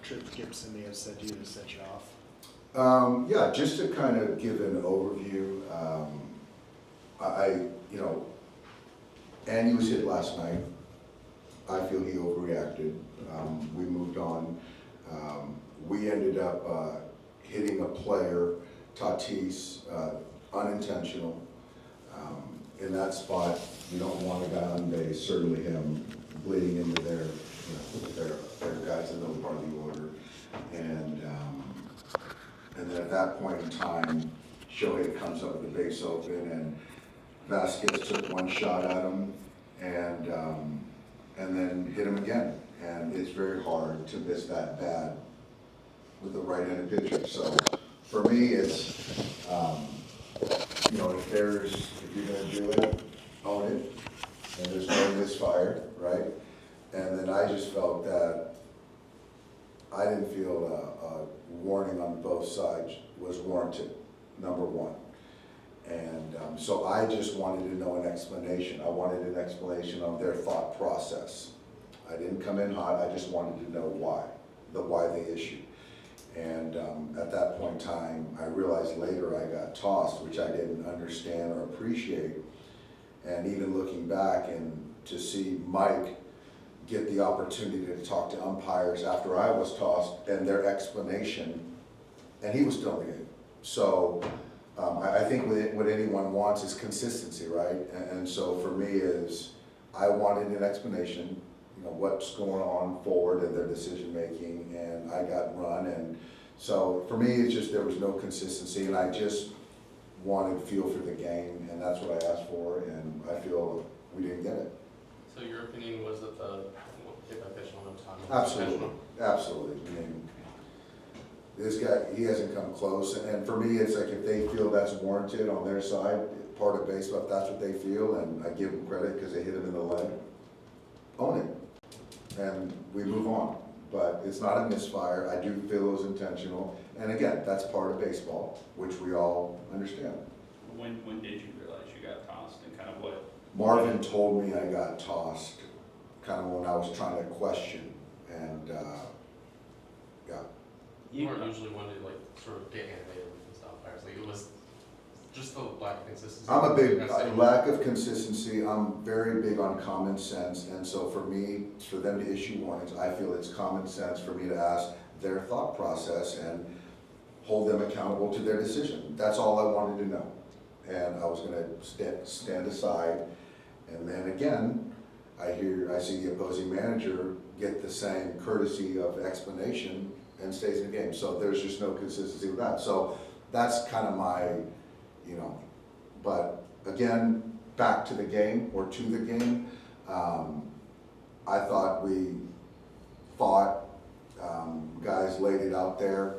Trip Gibson may have said to you to set you off? Yeah, just to kind of give an overview, Andy was hit last night. I feel he overreacted. We moved on. We ended up hitting a player, Tatis, unintentional. In that spot, you don't want a guy on base, certainly him, bleeding into their guys in the middle part of the order. And then at that point in time, Shohei comes up with the base open, and Vasquez took one shot at him, and then hit him again. And it's very hard to miss that bad with the right-handed pitcher. So for me, it's if you're gonna do it, own it, and there's no misfire, right? And then I just felt that I didn't feel a warning on both sides was warranted, number one. And so I just wanted to know an explanation. I wanted an explanation of their thought process. I didn't come in hot, I just wanted to know why they issued. And at that point in time, I realized later I got tossed, which I didn't understand or appreciate. And even looking back and to see Mike get the opportunity to talk to umpires after I was tossed and their explanation, and he was still in the game. So I think what anyone wants is consistency, right? And so for me is, I wanted an explanation, what's going on forward in their decision making, and I got run. And so for me, it's just there was no consistency, and I just wanted feel for the game, and that's what I asked for, and I feel we didn't get it. So your opinion was that the hit by pitch on time? Absolutely, absolutely. I mean, this guy, he hasn't come close, and for me, it's like if they feel that's warranted on their side, part of baseball, if that's what they feel, and I give them credit because they hit him in the leg, own it, and we move on. But it's not a misfire. I do feel it was intentional, and again, that's part of baseball, which we all understand. When did you realize you got tossed, and kind of what? Marvin told me I got tossed, kind of when I was trying to question, and yeah. You weren't usually one to sort of get animated with the umpires. It was just the lack of consistency. I'm a big lack of consistency. I'm very big on common sense, and so for me, for them to issue warnings, I feel it's common sense for me to ask their thought process and hold them accountable to their decision. That's all I wanted to know, and I was going to stand aside. And then again, I see the opposing manager get the same courtesy of explanation and stays in the game. So there's just no consistency with that. So that's kind of my, but again, back to the game or to the game, I thought we fought, guys laid it out there.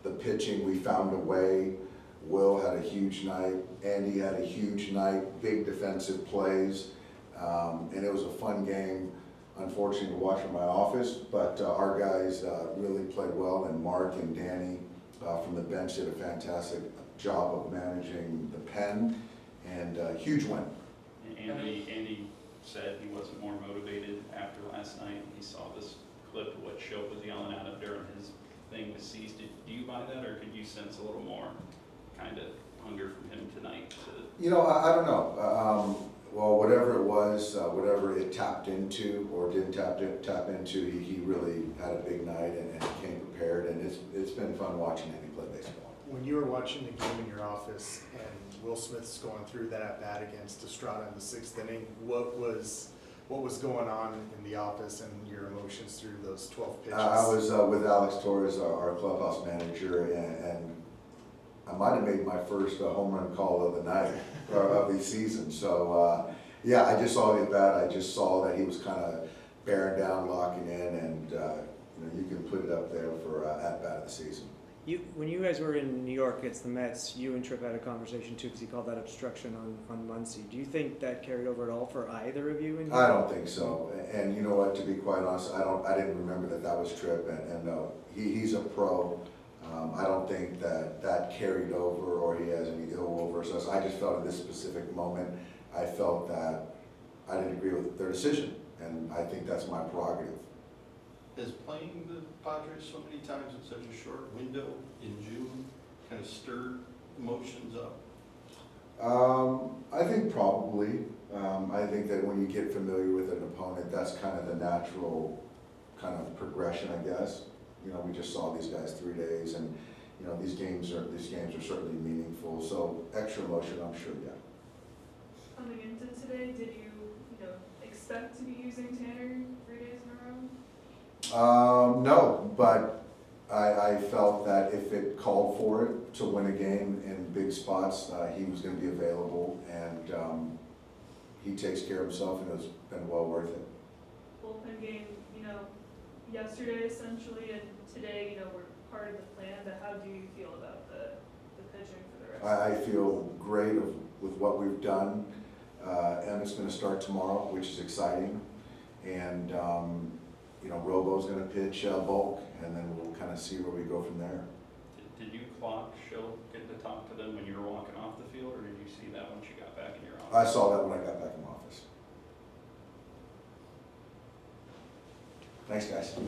The pitching, we found a way. Will had a huge night, Andy had a huge night, big defensive plays, and it was a fun game, unfortunately, to watch from my office, but our guys really played well, and Mark and Danny from the bench did a fantastic job of managing the pen, and huge win. Andy said he wasn't more motivated after last night. He saw this clip of what Shope was yelling at him during his thing was ceased. Do you buy that, or could you sense a little more kind of hunger from him tonight? I don't know. Well, whatever it was, whatever it tapped into or didn't tap into, he really had a big night and came prepared, and it's been fun watching him play baseball. When you were watching the game in your office and Will Smith's going through that at bat against Estrada in the 6th inning, what was going on in the office and your emotions through those 12 pitches? I was with Alex Torres, our clubhouse manager, and I might have made my first home run call of the night, or of the season. So, yeah, I just saw the at bat. I just saw that he was kind of bearing down, locking in, and you can put it up there for at bat of the season. When you guys were in New York against the Mets, you and Tripp had a conversation too, because he called that obstruction on Muncy. Do you think that carried over at all for either of you? I don't think so. And you know what? To be quite honest, I didn't remember that was Tripp. And no, he's a pro. I don't think that carried over or he has any ill will versus us. I just felt in this specific moment, I felt that I didn't agree with their decision, and I think that's my prerogative. has playing the Padres so many times in such a short window in June kind of stirred emotions up? I think probably. I think that when you get familiar with an opponent, that's kind of the natural kind of progression, I guess. You know, we just saw these guys 3 days, and you know, these games are certainly meaningful. So extra emotion, I'm sure, yeah. Coming into today, did you expect to be using Tanner 3 days in a row? No, but I felt that if it called for it to win a game in big spots, he was going to be available, and he takes care of himself, and it's been well worth it. Bullpen game, yesterday essentially, and today, were part of the plan, but how do you feel about the pitching for the rest of the I feel great with what we've done. Emmett's going to start tomorrow, which is exciting, and Robo's going to pitch bulk, and then we'll kind of see where we go from there. Did you clock get to talk to them when you were walking off the field, or did you see that once you got back in your I office? saw that when I got back in my office. Thanks, guys.